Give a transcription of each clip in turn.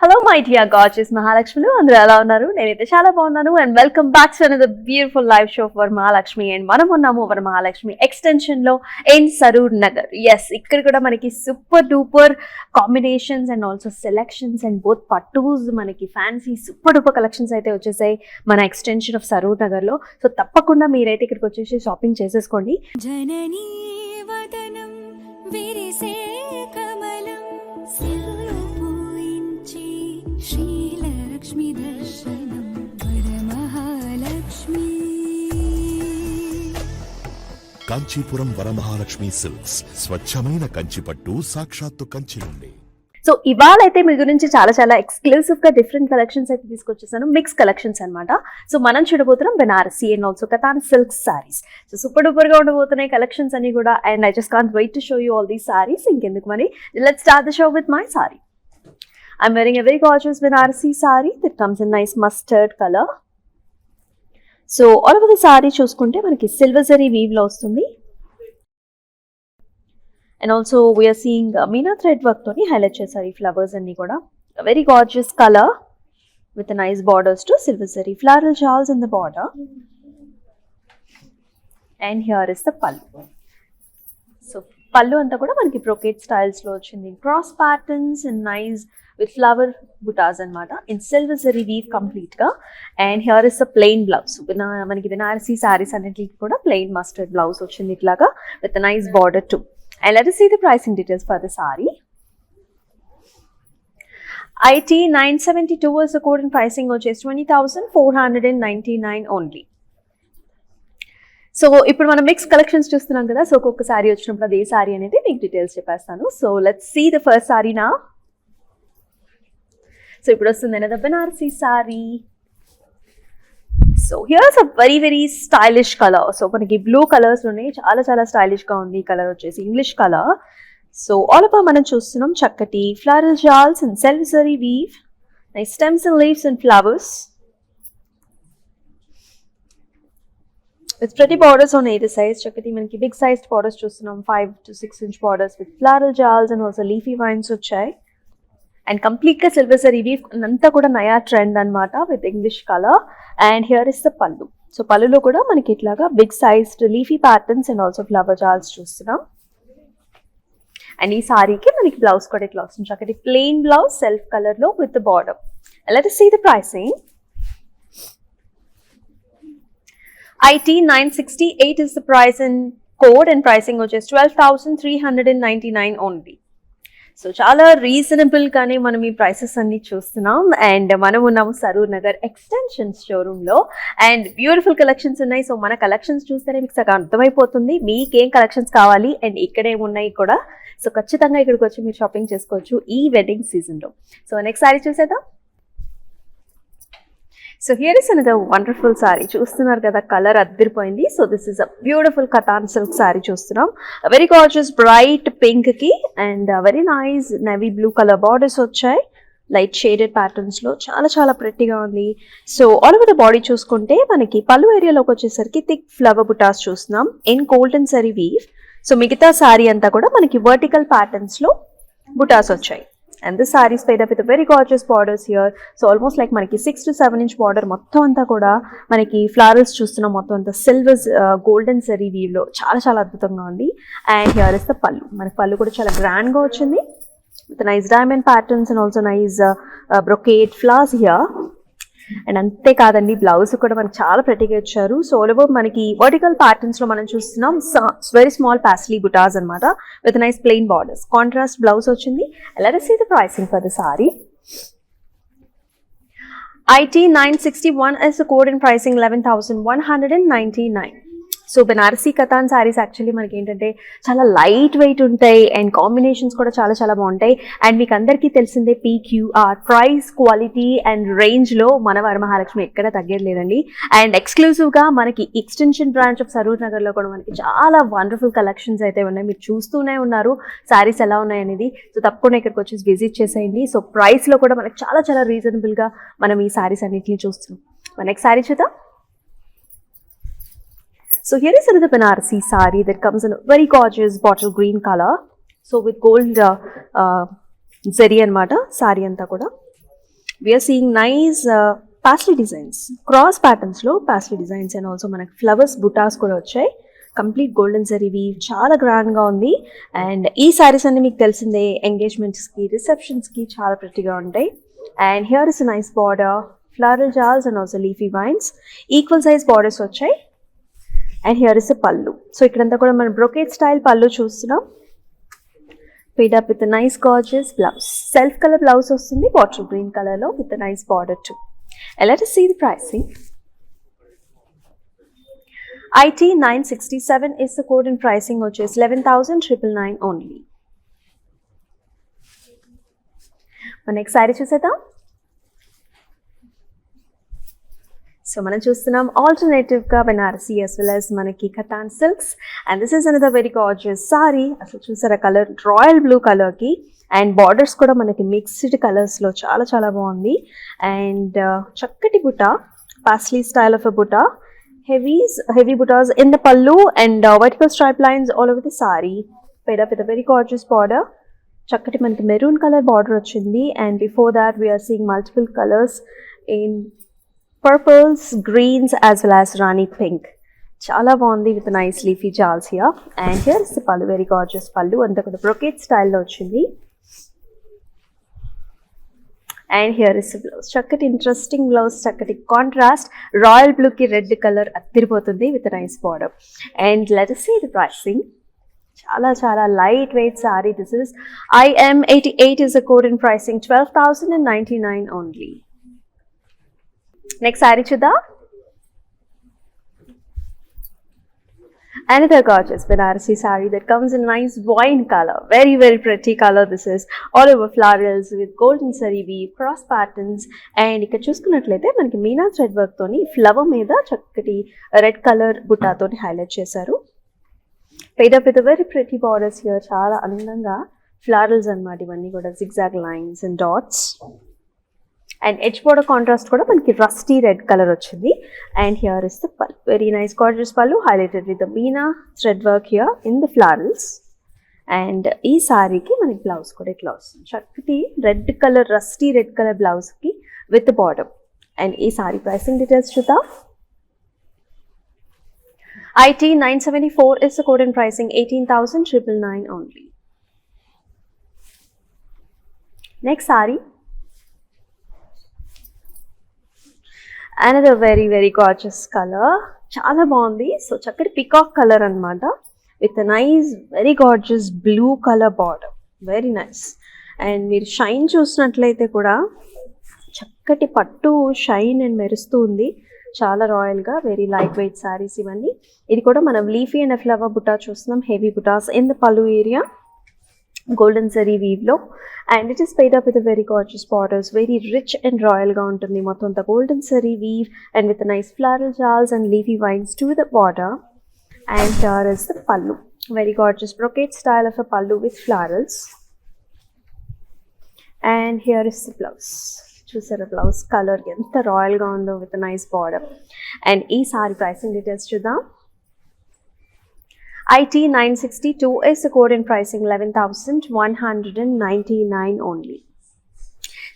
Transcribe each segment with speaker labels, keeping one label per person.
Speaker 1: Hello my dear gorgeous Mahalakshmi అందరూ ఎలా ఉన్నారు? నేనైతే చాలా బాగున్నాను and welcome back to another beautiful live show for Mahalakshmi and మనం ఉన్నాము ఫర్ మహాలక్ష్మి ఎక్స్టెన్షన్ లో ఇన్ సరూర్ నగర్. ఎస్, ఇక్కడ కూడా మనకి super duper combinations and also selections and both పట్టూస్ మనకి ఫ్యాన్సీ సూపర్ డూపర్ కలెక్షన్స్ అయితే వచ్చేసాయి మన ఎక్స్టెన్షన్ ఆఫ్ సరూర్ నగర్ లో. సో తప్పకుండా మీరైతే ఇక్కడికి వచ్చేసి షాపింగ్ చేసేసుకోండి.
Speaker 2: జననీ వదనం విరిసే కమలం శ్రీలక్ష్మి దర్శనం వరమహాలక్ష్మి.
Speaker 3: కాంచీపురం వరమహాలక్ష్మి సిల్క్స్ స్వచ్ఛమైన కంచిపట్టు సాక్షాత్తు కంచి నుండి.
Speaker 1: సో ఇవాళ అయితే మీ గురించి చాలా చాలా ఎక్స్క్లూసివ్ గా డిఫరెంట్ కలెక్షన్స్ అయితే తీసుకొచ్చేసాను, మిక్స్ కలెక్షన్స్ అనమాట. సో మనం చూడబోతున్నాం Banarasi and also Katan silk saris. So super duper గా ఉండబోతున్నాయి కలెక్షన్స్ అన్ని కూడా and I just can't wait to show you all these saris. ఇంకెందుకు మరి, let's start the show with my sari. I'm wearing a very gorgeous Banarasi saree that comes in nice mustard color. So all over the saree చూసుకుంటే మనకి silver zari weave లో వస్తుంది and also we are seeing meena thread work తోని highlight చేశారు ఈ flowers అన్ని కూడా. Very gorgeous colour with nice borders to silver zari floral జాల్స్ in the border and here is the pallu. So pallu అంతా కూడా మనకి బ్రోకేట్ స్టైల్స్ లో వచ్చింది, cross patterns and nice with flower బుటాస్ అనమాట in silver zari weave complete గా. And here is a plain blouse. మనకి బెనారసీ సారీస్ అన్నిటికి కూడా ప్లెయిన్ మస్టర్డ్ బ్లౌజ్ వచ్చింది ఇట్లాగా with nice border too. And let us see the pricing details for the saree. IT 972 is the code and pricing వచ్చేసి 20,499 only. So ఇప్పుడు మనం mix collections చూస్తున్నాం కదా. సో ఒక్కొక్క సారీ వచ్చినప్పుడు అది ఏ సారీ అనేది మీకు డీటెయిల్స్ చెప్పేస్తాను. So let's see the first sari నా. సో ఇప్పుడు వస్తుంది అనేది Banarasi sari. So here's a very very stylish colour. So మనకి బ్లూ కలర్స్ లోనే చాలా చాలా స్టైలిష్ గా ఉంది. ఈ కలర్ వచ్చేసి English colour. So all over మనం చూస్తున్నాం చక్కటి floral jaals and silver zari weave, nice stems and leaves and flowers with pretty borders on either side. చక్కటి మనకి బిగ్ సైజ్డ్ బార్డర్స్ చూస్తున్నాం, 5 to 6 inch borders with floral jaals and also leafy vines వచ్చాయి. And complete గా silver zari weave అంతా కూడా నయా trend అనమాట with English colour. And here is the pallu. So పల్లులో కూడా మనకి ఇట్లాగా big sized leafy patterns and also flower jaals చూస్తున్నాం. అండ్ ఈ సారీకి మనకి బ్లౌజ్ కూడా ఇట్లా వస్తుంది, చక్కటి ప్లెయిన్ బ్లౌజ్ సెల్ఫ్ కలర్ లో with the border. Let us see the pricing. IT 968 is the price and code and pricing వచ్చేసి 12,399 only. సో చాలా రీజనబుల్ గానే మనం ఈ ప్రైసెస్ అన్ని చూస్తున్నాం. అండ్ మనం ఉన్నాము సరూర్ నగర్ ఎక్స్టెన్షన్ షోరూమ్ లో అండ్ బ్యూటిఫుల్ కలెక్షన్స్ ఉన్నాయి. సో మన కలెక్షన్స్ చూస్తేనే మీకు సగం అర్థమైపోతుంది మీకేం కలెక్షన్స్ కావాలి అండ్ ఇక్కడ ఏమున్నాయి కూడా. సో ఖచ్చితంగా ఇక్కడికి వచ్చి మీరు షాపింగ్ చేసుకోవచ్చు ఈ వెడ్డింగ్ సీజన్ లో. సో నెక్స్ట్ సారీ చూసేద్దాం. So here is another wonderful sari. చూస్తున్నారు కదా కలర్ అద్దరిపోయింది. So this is a beautiful katan silk sari చూస్తున్నాం. వెరీ గార్జియస్ బ్రైట్ పింక్ కి and very nice navy blue colour borders వచ్చాయి లైట్ షేడెడ్ ప్యాటర్న్స్ లో. చాలా చాలా ప్రెట్టిగా ఉంది. So all over the body చూసుకుంటే మనకి పళ్ళు ఏరియాలోకి వచ్చేసరికి థిక్ ఫ్లవర్ బుటాస్ చూస్తున్నాం in golden zari weave. So మిగతా సారీ అంతా కూడా మనకి వర్టికల్ ప్యాటర్న్స్ లో బుటాస్ వచ్చాయి. And this saree is paired up with a very gorgeous borders here. So almost like మనకి 6 to 7 inch border మొత్తం అంతా కూడా మనకి ఫ్లవర్స్ చూస్తున్నాం. మొత్తం అంతా సిల్వర్ గోల్డెన్ జరీ వీవ్ లో చాలా చాలా అద్భుతంగా ఉంది. అండ్ హియర్ ఇస్ ద పల్లు. మనకి పల్లు కూడా చాలా గ్రాండ్ గా వచ్చింది with nice diamond patterns and also nice brocade flowers here. And అంతేకాదండి బ్లౌజ్ కూడా మనకి చాలా ప్రెట్టిగా ఇచ్చారు. సో ఆల్ ఓవర్ మనకి వర్టికల్ ప్యాటర్న్స్ లో మనం చూస్తున్నాం వెరీ స్మాల్ పాస్లీ బుటాస్ అనమాట with nice plain borders. Contrast blouse వచ్చింది. Let us see the pricing for the saree. IT 961 is the code and pricing 11,199. So Banarasi katan saris actually మనకి ఏంటంటే చాలా లైట్ వెయిట్ ఉంటాయి అండ్ కాంబినేషన్స్ కూడా చాలా చాలా బాగుంటాయి. అండ్ మీకు అందరికీ తెలిసిందే PQR ప్రైస్ క్వాలిటీ అండ్ రేంజ్లో మన వరమహాలక్ష్మి ఎక్కడ తగ్గేది లేదండి. అండ్ ఎక్స్క్లూజివ్గా మనకి ఎక్స్టెన్షన్ బ్రాంచ్ ఆఫ్ సరూర్ నగర్లో కూడా మనకి చాలా వండర్ఫుల్ కలెక్షన్స్ అయితే ఉన్నాయి. మీరు చూస్తూనే ఉన్నారు శారీస్ ఎలా ఉన్నాయి అనేది. సో తప్పకుండా ఇక్కడికి వచ్చి విజిట్ చేసేయండి. సో ప్రైస్లో కూడా మనకి చాలా చాలా రీజనబుల్గా మనం ఈ శారీస్ అన్నింటినీ చూస్తున్నాం. మన నెక్స్ట్ శారీ చూద్దాం. So here is another Banarasi saree that comes in a very gorgeous bottle green color. So with gold zari anamata saree anta kuda. We are seeing nice paisley designs, cross patterns lo paisley designs and also manaku flowers buttas kuda vachai. Complete golden zari weave చాలా grand గా ఉంది. And ఈ సారీస్ అన్ని మీకు తెలిసిందే engagements కి receptions కి చాలా ప్రెట్టిగా ఉంటాయి. And here is nice border, floral jaals and also leafy vines, equal size borders వచ్చాయి. And here is pallu. So ఇక్కడంతా కూడా మనం బ్రొకేట్ స్టైల్ పల్లు చూస్తున్నాం. Paired up with nice gorgeous blouse, self colour blouse వస్తుంది బాటిల్ గ్రీన్ కలర్ లో with nice border too. And let us see the pricing. IT 967 is the code and pricing వచ్చేసి 11,999 only. మన next sari చూసేద్దాం. So మనం చూస్తున్నాం ఆల్టర్నేటివ్గా Banarasi as well as మనకి katan silks. And this is another very gorgeous sorry. అసలు చూసారా కలర్ రాయల్ బ్లూ కలర్కి అండ్ బార్డర్స్ కూడా మనకి మిక్స్డ్ కలర్స్లో చాలా చాలా బాగుంది. అండ్ చక్కటి బుట్ట, పాస్లీ స్టైల్ ఆఫ్ ఎ బుట్ట, heavy buttas in the pallu and vertical stripe lines all over the saree, paired up with a very gorgeous border. చక్కటి మనకి మెరూన్ కలర్ బార్డర్ వచ్చింది. And before that we are seeing multiple colours in purples, greens as well as rani pink. చాలా బాగుంది with nice leafy jaals here. And here is the pallu, very gorgeous pallu, అంతా కూడా brocade స్టైల్లో వచ్చింది. And here is blouse, చక్కటి interesting blouse, చక్కటి contrast royal బ్లూకి red colour అదిరిపోతుంది with nice border. And let us see the pricing. చాలా చాలా light wait sorry. This is IM88 is the code in pricing, 12,099 only. Next sari చూద్దాం. Another gorgeous Banarasi saree that comes in nice wine color, very very pretty color. This is all over florals with golden zari weave, cross patterns. And ఇక్కడ చూసుకున్నట్లయితే మనకి meena thread work తోని flower మీద చక్కటి red colour butta తోని highlight చేశారు. Paired up with very pretty borders here. చాలా అందంగా ఫ్లారల్స్ అన్నమాట ఇవన్నీ కూడా, zigzag lines and dots. And edge border contrast కూడా మనకి రస్టీ రెడ్ కలర్ వచ్చింది. And here is the pallu, very nice gorgeous పల్లు highlighted with the Meena thread work here in the florals. And ఈ సారీకి మనకి బ్లౌజ్ కూడా ఇట్లా వస్తుంది, చక్కటి red colour rusty red colour బ్లౌజ్కి విత్ బార్డర్. అండ్ ఈ సారీ ప్రైసింగ్ డీటెయిల్స్ చూద్దాం. IT 974 is the code and pricing, 18,999 only. Next saree. Another very very gorgeous color, చాలా బాగుంది. సో చక్కటి పికాక్ కలర్ అన్నమాట with nice very gorgeous blue colour border, very nice. And మీరు shine చూసినట్లయితే కూడా చక్కటి పట్టు షైన్ అండ్ మెరుస్తూ ఉంది, చాలా రాయల్గా. వెరీ లైట్ వెయిట్ సారీస్ ఇవన్నీ. ఇది కూడా మనం లీఫీ అండ్ ఫ్లవర్ బుట్టా చూస్తున్నాం, heavy butas in the pallu area, golden zari weave లో. And it is paired up with very gorgeous borders, very rich and రాయల్గా ఉంటుంది మొత్తం అంతా golden zari weave and with nice floral jars and leafy vines to the border. And here is the pallu, very gorgeous brocade style of a pallu with florals. And here is the blouse, చూసారా blouse colour ఎంత రాయల్గా ఉందో with nice border. And ఈ sorry pricing details చూద్దాం. IT 962 is the code in pricing, 11,199 only.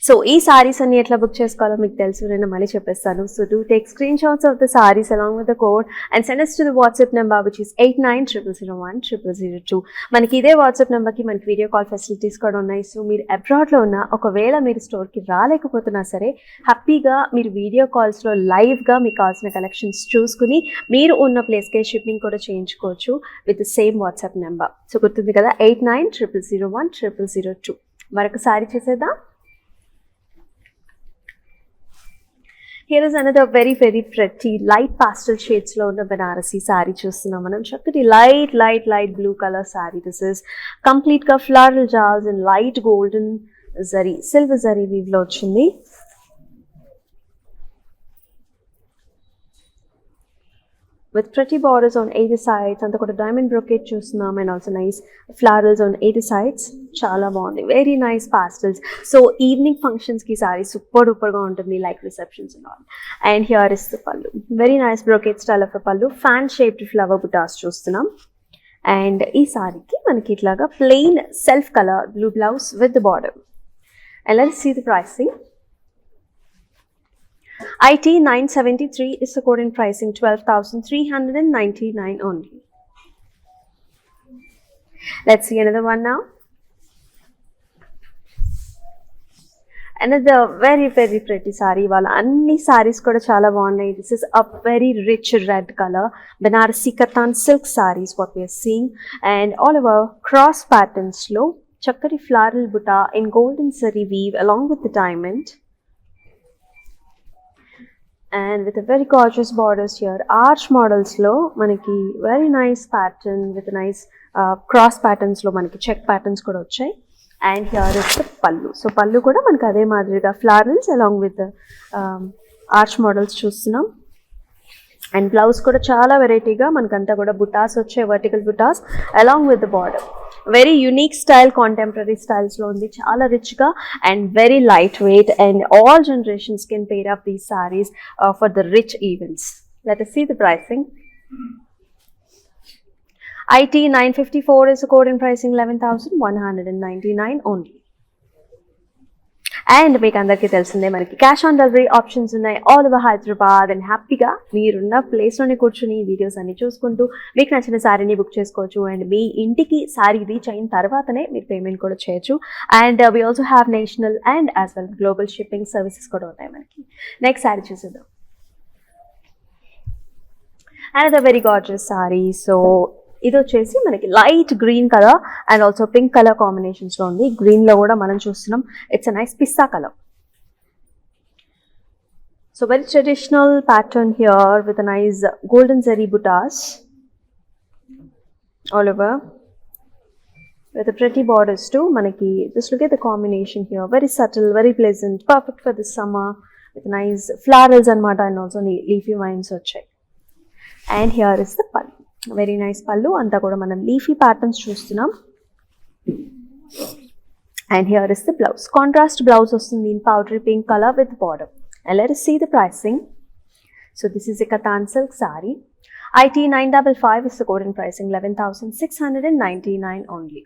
Speaker 1: So ఈ సారీస్ అన్ని ఎట్లా book చేసుకోవాలో మీకు తెలుసు, నేను మళ్ళీ చెప్పేస్తాను. So do take screen shots of the saris along with the code and send us to the WhatsApp number which is 8900010002. మనకి ఇదే వాట్సాప్ నెంబర్కి మనకి వీడియో కాల్ ఫెసిలిటీస్ కూడా ఉన్నాయి. సో మీరు అబ్రాడ్లో ఉన్న ఒకవేళ మీరు స్టోర్కి రాలేకపోతున్నా సరే హ్యాపీగా మీరు వీడియో కాల్స్లో లైవ్గా మీకు కావాల్సిన కలెక్షన్స్ చూసుకుని మీరు ఉన్న ప్లేస్కే షిప్పింగ్ కూడా చేయించుకోవచ్చు with the same WhatsApp number. So గుర్తుంది కదా, 8900010002. మరొక సారీ చూసేద్దాం. Here is another very very pretty light pastel షేడ్స్లో ఉన్న బనారసీ శారీ చూస్తున్నాం మనం. చక్కటి light light light blue colour sari. This is కంప్లీట్గా floral jaals and light golden zari silver zari వీవ్లో వచ్చింది. With pretty borders on either sides, అంతా కూడా diamond brocade చూస్తున్నాం, and also nice florals on either sides. చాలా బాగుంది, very nice pastels. So evening ఫంక్షన్స్కి sari super డూపర్గా ఉంటుంది, like receptions and all. And here is the pallu, very nice brocade style of pallu, fan shaped flower butas చూస్తున్నాం. And ఈ సారీకి మనకి ఇట్లాగా plain self colour blue blouse with the border. And let's see the pricing. IT 973 is the current pricing, 12,399 only. Let's see another one now. Another very very pretty saree. Wala anni sarees kuda chala baagunnai. This is a very rich red color Banarasi Katan silk sarees what we are seeing, and all over cross patterns lo chakkari floral butta in golden zari weave along with the diamond. And with a very gorgeous borders here, arch models lo manaki very nice pattern with nice cross patterns lo manaki check patterns kuda vachai. And here is the pallu. So pallu kuda manaki ade madriga florals along with the arch models chustunnam. And blouse kuda chala variety ga manakanta kuda buttas vachai, vertical buttas along with the border. Very unique style, contemporary styles lo undi, chala rich ga and very lightweight, and all generations can pair up these sarees for the rich events. Let us see the pricing. IT 954 is the code in pricing, 11,199 only. And మీకు అందరికీ తెలిసిందే మనకి cash on delivery options ఉన్నాయి all over Hyderabad. And హ్యాపీగా మీరున్న ప్లేస్లోనే కూర్చుని videos అన్ని చూసుకుంటూ మీకు నచ్చిన శారీని బుక్ చేసుకోవచ్చు. అండ్ మీ ఇంటికి శారీ రీచ్ అయిన తర్వాతనే మీరు పేమెంట్ కూడా చేయొచ్చు. And we also have national and as well global shipping services కూడా ఉన్నాయి మనకి. నెక్స్ట్ శారీ చూసేద్దాం. And the very gorgeous sari. So ఇది వచ్చేసి మనకి light green colour and also pink colour కాంబినేషన్స్లో ఉంది. గ్రీన్లో కూడా మనం చూస్తున్నాం it's a nice pista colour. So very traditional pattern here with a nice golden zari butas all over with the pretty borders too. Manaki just look at the combination here, very subtle, very pleasant, perfect for the summer with nice florals and mata and also leafy vines vachai. And here is the pallu, very nice pallu. అంతా కూడా మనం leafy patterns చూస్తున్నాం. And here is the blouse, contrast blouse వస్తుంది in powdery pink colour with border. And let us see the pricing. So this is a Katan silk saree. IT 955 is the code in pricing, 11,699 only.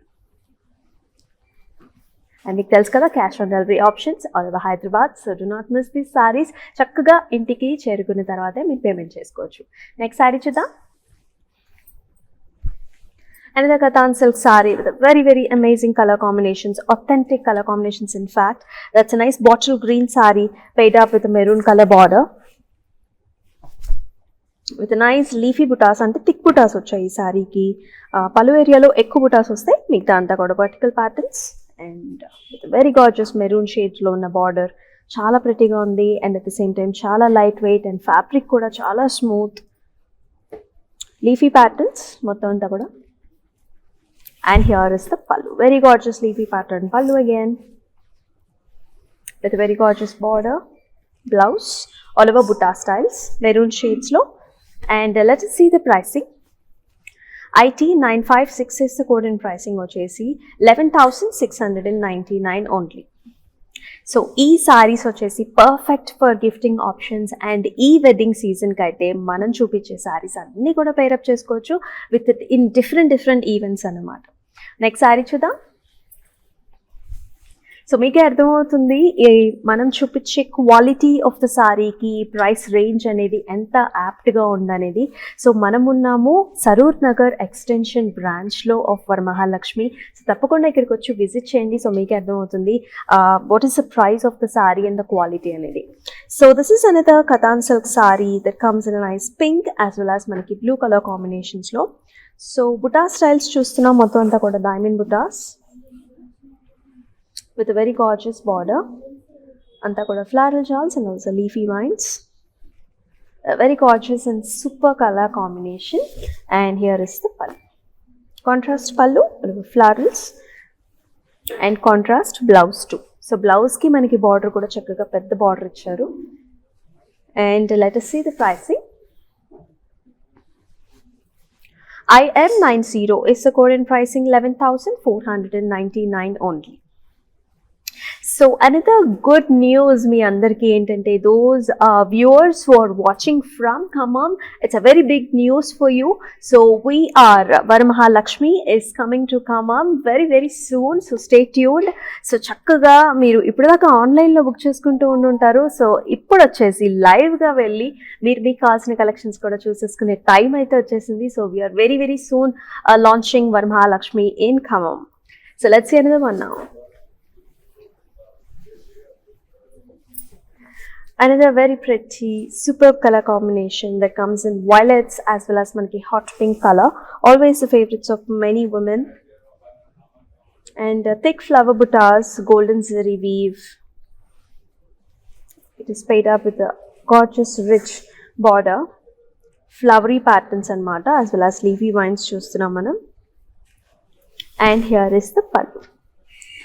Speaker 1: And మీకు తెలుసు కదా cash on delivery options all over Hyderabad. So do not miss these saris. చక్కగా ఇంటికి చేరుకున్న తర్వాతే మీరు payment చేసుకోవచ్చు. Next sari చూద్దాం. Another Katan silk saree with a very very amazing color combinations, authentic color combinations in fact. That's a nice bottle green saree paired up with a maroon color border with a nice leafy buttas ante thick buttas vachayi ee saree ki. Pallu area lo ekku buttas vastayi, migta anta kuda vertical patterns and with a very gorgeous maroon shades lo unna border. Chala pretty ga undi and at the same time chala lightweight and fabric kuda chala smooth, leafy patterns mottham anta kuda. And here is the pallu, very gorgeous leafy pattern pallu again with a very gorgeous border, blouse all over butta styles, maroon shades lo. And let us see the pricing. IT 956 is the code in pricing vachesi, 11,699 only. So ఈ సారీస్ వచ్చేసి perfect for gifting options and ఈ wedding సీజన్కి అయితే మనం చూపించే సారీస్ అన్నీ కూడా pair up చేసుకోవచ్చు విత్ ఇన్ డిఫరెంట్ ఈవెంట్స్ అన్నమాట. నెక్స్ట్ సారీ చూద్దాం. సో మీకే అర్థమవుతుంది మనం చూపించే క్వాలిటీ ఆఫ్ ద సారీకి ప్రైస్ రేంజ్ అనేది ఎంత యాప్ట్గా ఉందనేది. సో మనం ఉన్నాము సరూర్ నగర్ ఎక్స్టెన్షన్ బ్రాంచ్లో ఆఫ్ వరమహాలక్ష్మి. సో తప్పకుండా ఇక్కడికి వచ్చి విజిట్ చేయండి. సో మీకే అర్థమవుతుంది what is the price of the sari and the quality అనేది. So this is another katan silk sari that comes in nice pink as well as మనకి బ్లూ కలర్ కాంబినేషన్స్లో. సో బుటా స్టైల్స్ చూస్తున్నాం, మొత్తం అంతా కూడా diamond butas with a very gorgeous border. Anta kuda floral jewels and also leafy vines. Very gorgeous and super color combination. And here is the pallu. Contrast pallu, florals, and contrast blouse too. So blouse ki manaki border kuda chakkaga pedda border icharu. And let us see the pricing. IM90 is the code in pricing 11,499 only. So another good news మీ అందరికీ ఏంటంటే those viewers who are watching from Khammam, it's a very big news for you. So we are Varamahalakshmi is coming to Khammam very very soon. So stay tuned. So చక్కగా మీరు ఇప్పటిదాకా ఆన్లైన్లో book చేసుకుంటూ ఉండుంటారు. So ఇప్పుడు వచ్చేసి లైవ్గా వెళ్ళి మీరు మీకు కావాల్సిన కలెక్షన్స్ కూడా చూసేసుకునే టైం అయితే వచ్చేసింది. So we are very very soon launching Varamahalakshmi in Khammam. So let's see another one now. Another very pretty superb color combination that comes in violets as well as manaki hot pink color, always the favorites of many women. And thick flower buttas, golden zari weave. It is paid up with a gorgeous rich border, flowery patterns anamata, as well as leafy vines chustunam manam. And here is the pallu.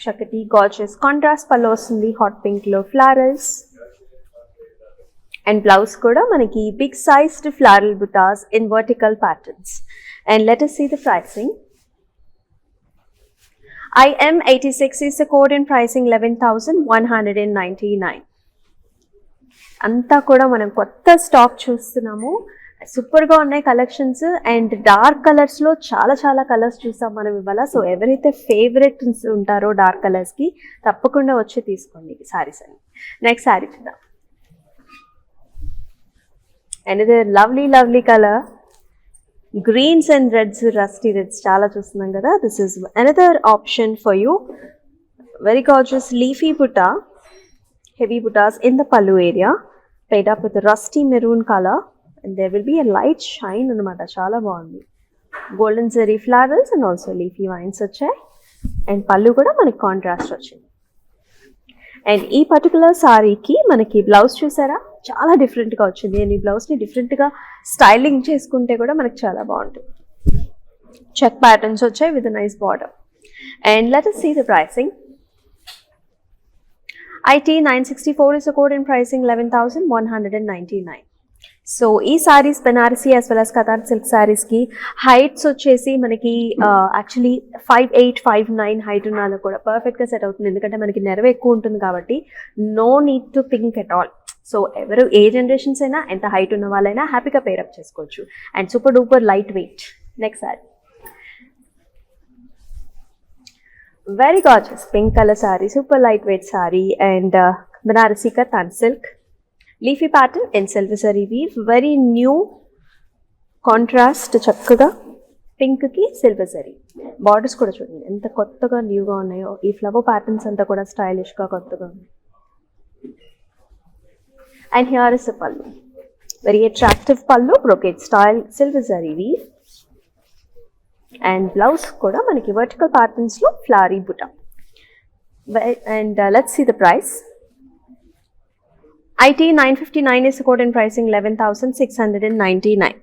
Speaker 1: Chakati gorgeous contrast pallu ostundi, hot pink lo florals. And blouse kuda manaki big sized floral buttas in vertical patterns. And let us see the pricing. IM86 is the code in pricing 11,199. Anta kuda manam kotta stock chustunnamo. సూపర్గా ఉన్నాయి collections. And dark కలర్స్లో చాలా colours చూసాం మనం ఇవాళ. So ఎవరైతే favourite ఉంటారో dark కలర్స్కి తప్పకుండా వచ్చి తీసుకోండి సారీస్ అని. నెక్స్ట్ సారీ చూద్దాం. Another lovely color, greens and reds, rusty reds చాలా చూస్తున్నాం కదా. This is another option for you. Very gorgeous leafy butta, heavy buttas in the pallu area, paid up with a rusty maroon color, and there will be a light shine అన్నమాట. చాలా బాగుంది. Golden zari flowers and also leafy vines వచ్చాయి. And pallu కూడా మనకి contrast వచ్చింది. And ఈ particular సారీకి మనకి బ్లౌజ్ చూసారా చాలా డిఫరెంట్గా వచ్చింది. అండ్ ఈ బ్లౌజ్ని డిఫరెంట్గా స్టైలింగ్ చేసుకుంటే కూడా మనకి చాలా బాగుంటుంది. చెక్ ప్యాటర్న్స్ వచ్చాయి with nice border. And let us see the pricing. IT 964 is the code in pricing 11,199. So ఈ saris Banarasi as well as katan silk సారీస్కి హైట్స్ వచ్చేసి మనకి యాక్చువల్లీ 5'8", 5'9" హైట్ ఉన్న వాళ్ళకి కూడా పర్ఫెక్ట్గా సెట్ అవుతుంది. ఎందుకంటే మనకి నెరవ ఎక్కువ ఉంటుంది కాబట్టి no need to think at all. So ఎవరు ఏ జనరేషన్స్ అయినా ఎంత హైట్ ఉన్న వాళ్ళైనా హ్యాపీగా పేరప్ చేసుకోవచ్చు. And super duper light weight. Next sorry very gorgeous pink colour sorry, super light weight sorry. And Banarasi katan silk leafy pattern in silver zari weave, very new contrast. చక్కగా pink కి silver zari borders కూడా చూడండి ఎంత కొత్తగా న్యూగా ఉన్నాయో. ఈ ఫ్లవర్ ప్యాటర్న్స్ అంతా కూడా స్టైలిష్ గా కొత్తగా ఉన్నాయి. And here is the pallu, very attractive pallu, brocade style silver zari weave. And blouse కూడా మనకి వర్టికల్ ప్యాటర్న్స్ లో flowery buta. And let's see the price. IT 959 is the code in pricing 11,699.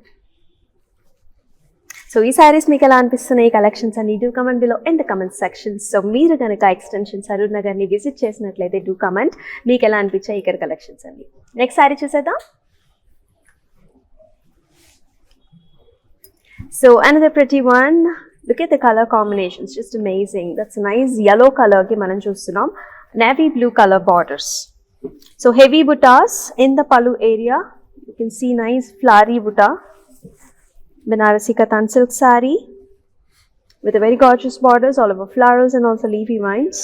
Speaker 1: So ఈ సారీస్ మీకు ఎలా అనిపిస్తున్నాయి కలెక్షన్స్ అని do comment below in the comment section. So మీరు కనుక ఎక్స్టెన్షన్ సరూర్ నగర్ని విజిట్ చేసినట్లయితే డూ కమెంట్ మీకు ఎలా అనిపించాయి ఇక్కడ కలెక్షన్స్ అని. నెక్స్ట్ సారీ చూసేద్దాం. So another pretty one. Look at the colour combinations, just amazing. That's nice yellow కలర్కి మనం చూస్తున్నాం navy blue colour borders. So heavy buttas in the pallu area. You can see nice flowery butta. Banarasi Katan silk saree with a very gorgeous borders all over flowers and also leafy vines.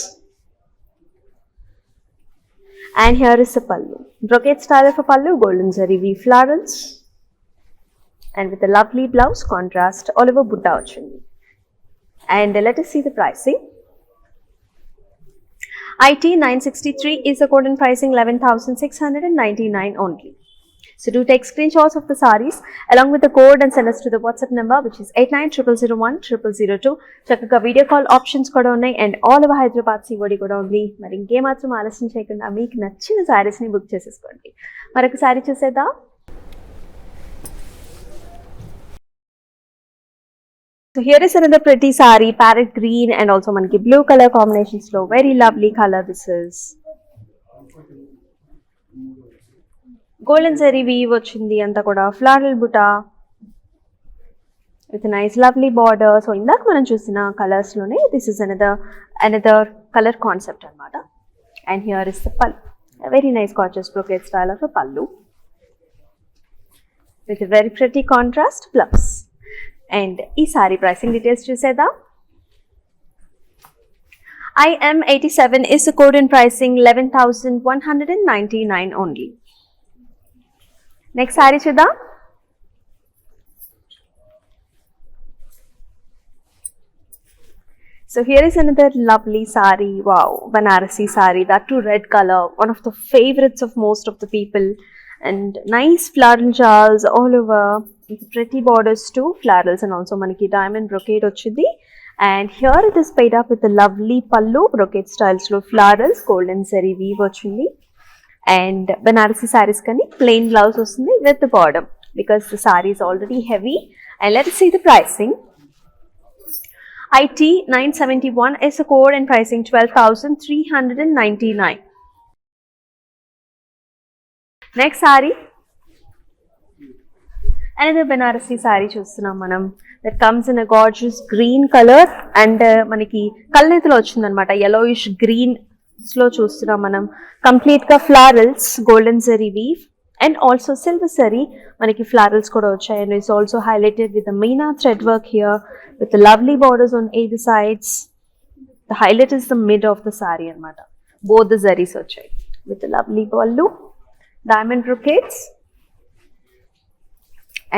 Speaker 1: And here is the pallu. Brocade style of a pallu, golden zari weave florals. And with a lovely blouse contrast all over butta ochindi. And let us see the pricing. IT 963 is the code in pricing 11,699 only. So do take screenshots of the sarees along with the code and send us to the WhatsApp number which is 8900010002. చక్కగా video call options కూడా ఉన్నాయి and all over Hyderabad COD కూడా ఉంది. మరి ఇంకేమాత్రం ఆలస్యం చేయకుండా మీకు నచ్చిన సారీస్ని బుక్ చేసేసుకోండి. మరొక సారీ చూసేద్దాం. So here is another pretty saree, parrot green and also manaki blue color combinations lo very lovely color this is. Golden zari weave వచ్చింది అంతా కూడా floral butta with a nice lovely border. So ఇందాక మనం చూసిన colours లోనే this is another color concept అన్నమాట. And here is the pallu, a very nice gorgeous brocade style of a pallu with a very pretty contrast blouse. And ఈ sorry pricing details చూసేద్దాం. IM87 is the code in pricing 11,199 only. Next sorry చూద్దాం. So here is another lovely saree. Wow, Banarasi saree, that too red color, one of the favorites of most of the people. And nice floral jars all over with pretty borders too, florals and also manaki diamond brocade ochindi. And here it is paid up with a lovely pallu, brocade styles lo florals, golden zari weave ochindi. And Banarasi sarees kani plain blouse ostundi with the border because the saree is already heavy. And let us see the pricing. IT 971 is a code and pricing 12,399. Next saree, another Banarasi saree చూస్తున్నాం మనం. That comes in a gorgeous green color and మనకి కల్నేతలో వచ్చింది అనమాట, yellowish green లో చూస్తున్నాం మనం. Complete గా florals, golden zari weave and also silver zari మనకి ఫ్లారల్స్ కూడా వచ్చాయి. And it's also highlighted with the meena thread work here with the lovely borders on either sides. The highlight is the mid of the saree అనమాట. Both the zaris వచ్చాయి with the lovely pallu, diamond brocades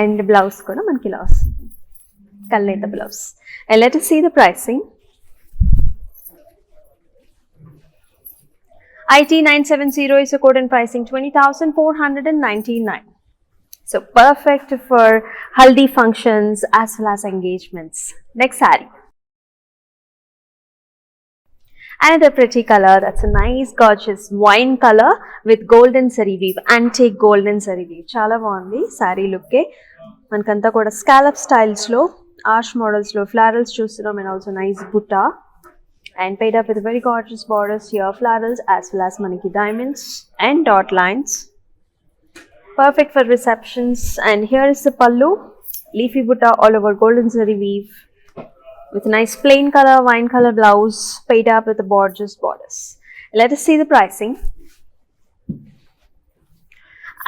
Speaker 1: and blouse కూడా మనకి ఇలా వస్తుంది, కల్నేత blouse. And let us see the pricing. IT 970 is a code and pricing 20,499. So perfect for haldi functions as well as engagements. Next saree. Another pretty color, that's a nice gorgeous wine color with golden zari weave, antique golden zari weave. Chala baagundi saree look. Manakanta kuda scallop styles lo, arch models lo florals chustunam and also nice butta. And paid up with very gorgeous borders here, florals as well as manaki diamonds and dot lines. Perfect for receptions. And here is the pallu, leafy butta all over golden zari weave with a nice plain color, wine color blouse, paid up with the gorgeous borders. Let us see the pricing.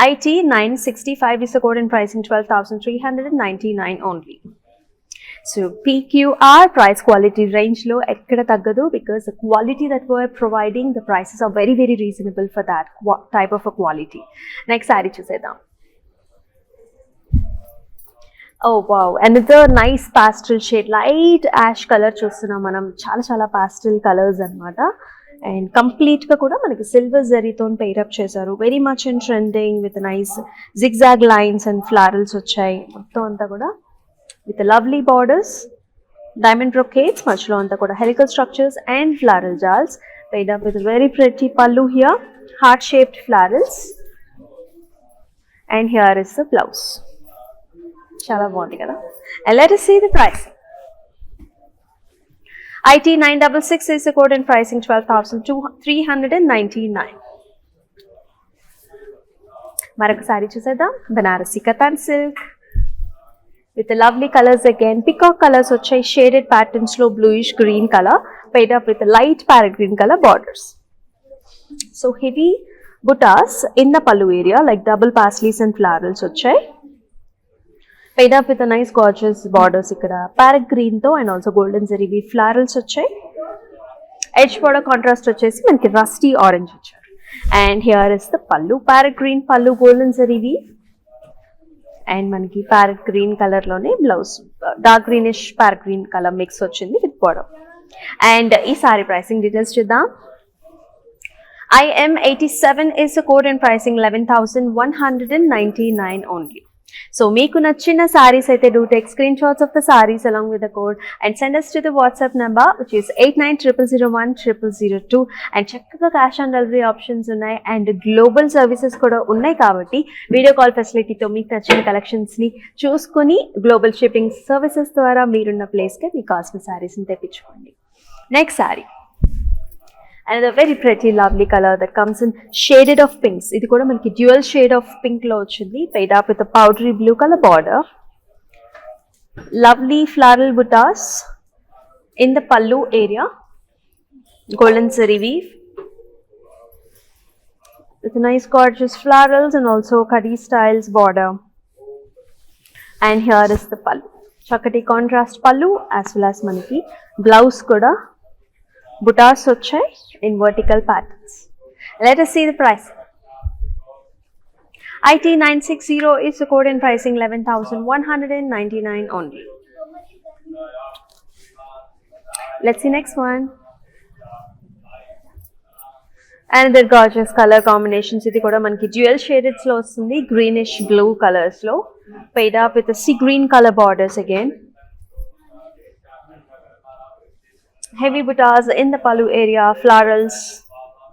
Speaker 1: IT 965 is the code and pricing 12,399 only. So PQR, price quality range lo ekkada taggadu because the quality that we're providing, the prices are very very reasonable for that type of a quality. Next saree chusedam. Oh wow, another nice pastel shade, light ash color chustunam manam. Chala pastel colors anamata. And complete ga kuda manaki silver zari tone pair up chesaru, very much in trending with nice zigzag lines and florals వచ్చాయి మొత్తం అంతా కూడా with the lovely borders, diamond brocades, machlo anta kuda helical structures and floral jars, paid up with a very pretty pallu here, heart shaped florals. And here is the blouse. Chala baagundi kada. And let us see the price. IT 966 is the code and pricing 12,399. Maraka saree chusedam. Banarasi katan silk with the lovely colors again. Peacock colors వచ్చాయి, shaded patterns లో bluish green color, paid up with the light parrot green color borders. So heavy buttas in the pallu area like double paisleys and florals వచ్చాయి, paid up with a nice gorgeous borders ikkada parrot green తో and also golden zari weave florals వచ్చాయి. Edge border contrast వచ్చేసి మనకి rusty orange వచ్చారు. And here is the pallu, parrot green pallu, golden zari weave. And మనకి parrot green colour లోనే blouse, dark greenish parrot green colour mix వచ్చింది with border. And ఈ sorry pricing details చూద్దాం. IM87 is the code and pricing 11,199 only. So మీకు నచ్చిన sarees అయితే do take screenshots of the sarees along with the code and send us to the WhatsApp number which is 8900010002 and చక్కగా cash on delivery options ఉన్నాయి and global services కూడా ఉన్నాయి కాబట్టి video call ఫెసిలిటీతో మీకు నచ్చిన కలెక్షన్స్ని చూసుకొని గ్లోబల్ షిప్పింగ్ సర్వీసెస్ ద్వారా మీరున్న ప్లేస్కి మీకు కావాల్సిన శారీస్ని తెప్పించుకోండి. Next sari another very pretty lovely color that comes in shaded of pinks. ఇది కూడా మనకి dual shade of pink లో వచ్చింది, paid up with a powdery blue color border. Lovely floral buttas in the pallu area, golden zari weave with nice gorgeous florals and also khadi styles border. And here is the pallu, chakati contrast pallu as well as manaki blouse kuda buttas వచ్చాయి in vertical patterns. Let us see the price. IT 960 is the code and pricing 11,199 only. Let's see next one. Another gorgeous color combinations. ఇది కూడా మనకి dual shadeds లో వస్తుంది, greenish blue colors లో, paid up with the sea green color borders again. Heavy buttas in the pallu area, florals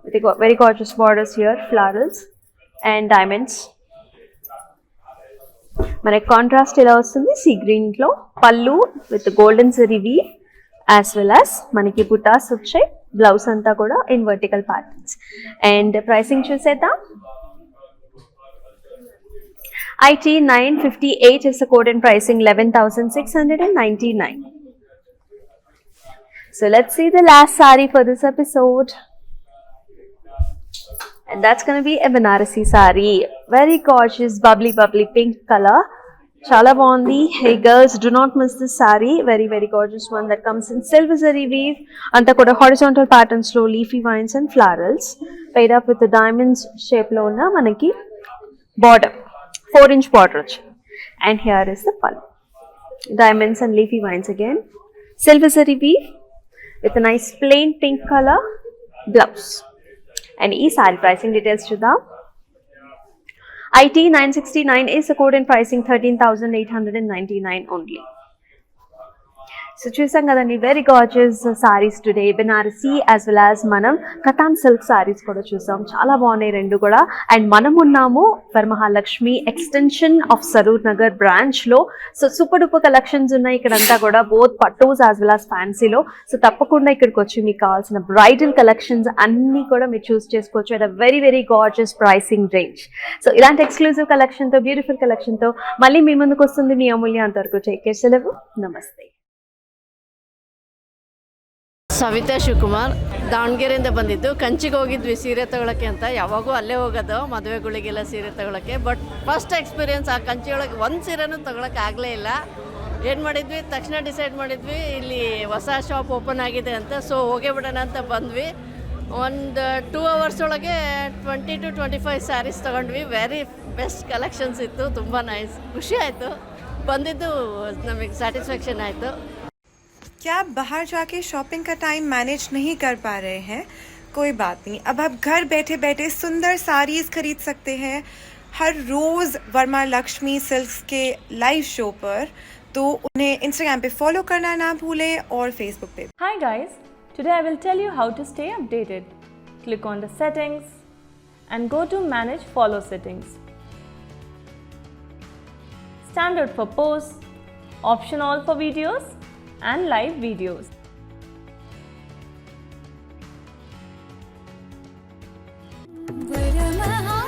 Speaker 1: with very gorgeous borders here, florals and diamonds. మనకి contrast ఇలా వస్తుంది sea green లో, pallu with golden zari weave as well as మనకి బుటాస్ వచ్చాయి, blouse అంతా కూడా in vertical patterns. And pricing చూసేద్దాం. IT 958 is the code and pricing 11,699. So let's see the last saree for this episode, and that's going to be a Banarasi saree. Very gorgeous bubbly pink color, chala bondi. Hey girls, do not miss this saree. Very gorgeous one that comes in silver zari weave, anta kuda horizontal patterns lo, leafy vines and florals, paid up with the diamonds shape lo unna manaki border, 4-inch border. And here is the pallu, diamonds and leafy vines again, silver zari weave with a nice plain pink color blouse. And ee saree pricing details chuddam. IT 969 is the code and pricing 13,899 only. So చూసాం కదండి, very gorgeous saris today, Banarasi as well as మనం katan silk saris కూడా చూసాం. చాలా బాగున్నాయి రెండు కూడా. And మనం ఉన్నాము వరమహాలక్ష్మి ఎక్స్టెన్షన్ ఆఫ్ సరూర్ నగర్ బ్రాంచ్లో. సో సూపర్ డూపర్ కలెక్షన్స్ ఉన్నాయి ఇక్కడంతా కూడా, both pattus as well as ఫ్యాన్సీలో. సో తప్పకుండా ఇక్కడికి వచ్చి మీకు కావాల్సిన బ్రైడల్ కలెక్షన్స్ అన్నీ కూడా మీరు చూస్ చేసుకోవచ్చు at a very gorgeous pricing range. So ఇలాంటి ఎక్స్క్లూజివ్ కలెక్షన్తో, బ్యూటిఫుల్ కలెక్షన్తో మళ్ళీ మీ ముందుకు వస్తుంది మీ అమూల్య. అంతవరకు టేక్ కేర్, సెలవు, నమస్తే.
Speaker 4: ಸವಿತಾ ಶಿವಕುಮಾರ್, ದಾವಣಗೆರೆಯಿಂದ ಬಂದಿದ್ದು. ಕಂಚಿಗೆ ಹೋಗಿದ್ವಿ ಸೀರೆ ತೊಗೊಳಕ್ಕೆ ಅಂತ, ಯಾವಾಗೂ ಅಲ್ಲೇ ಹೋಗೋದು ಮದುವೆಗಳಿಗೆಲ್ಲ ಸೀರೆ ತೊಗೊಳಕ್ಕೆ. ಬಟ್ ಫಸ್ಟ್ ಎಕ್ಸ್ಪೀರಿಯನ್ಸ್ ಆ ಕಂಚಿಯೊಳಗೆ ಒಂದು ಸೀರೆನೂ ತೊಗೊಳಕ್ಕೆ ಆಗಲೇ ಇಲ್ಲ. ಏನು ಮಾಡಿದ್ವಿ, ತಕ್ಷಣ ಡಿಸೈಡ್ ಮಾಡಿದ್ವಿ ಇಲ್ಲಿ ಹೊಸ ಶಾಪ್ ಓಪನ್ ಆಗಿದೆ ಅಂತ. ಸೊ ಹೋಗೇ ಬಿಡೋಣ ಅಂತ ಬಂದ್ವಿ. ಒಂದು 2 hours ಒಳಗೆ 20 to 25 ಸ್ಯಾರೀಸ್ ತೊಗೊಂಡ್ವಿ. ವೆರಿ ಬೆಸ್ಟ್ ಕಲೆಕ್ಷನ್ಸ್ ಇತ್ತು, ತುಂಬ ನೈಸ್, ಖುಷಿ ಆಯಿತು. ಬಂದಿದ್ದು ನಮಗೆ ಸ್ಯಾಟಿಸ್ಫ್ಯಾಕ್ಷನ್ ಆಯಿತು.
Speaker 5: क्या आप बाहर जाके शॉपिंग का टाइम मैनेज नहीं कर पा रहे हैं? कोई बात नहीं, अब आप घर बैठे बैठे सुंदर साड़ीज खरीद सकते हैं हर रोज़ वर्मा लक्ष्मी सिल्क्स के लाइव शो पर. तो उन्हें इंस्टाग्राम पे फॉलो करना ना भूलें और फेसबुक पे.
Speaker 6: Hi guys, today I will tell you how to stay updated. Click on the settings and go to manage follow settings. Standard for posts, option all for videos and live videos.
Speaker 2: वरमहा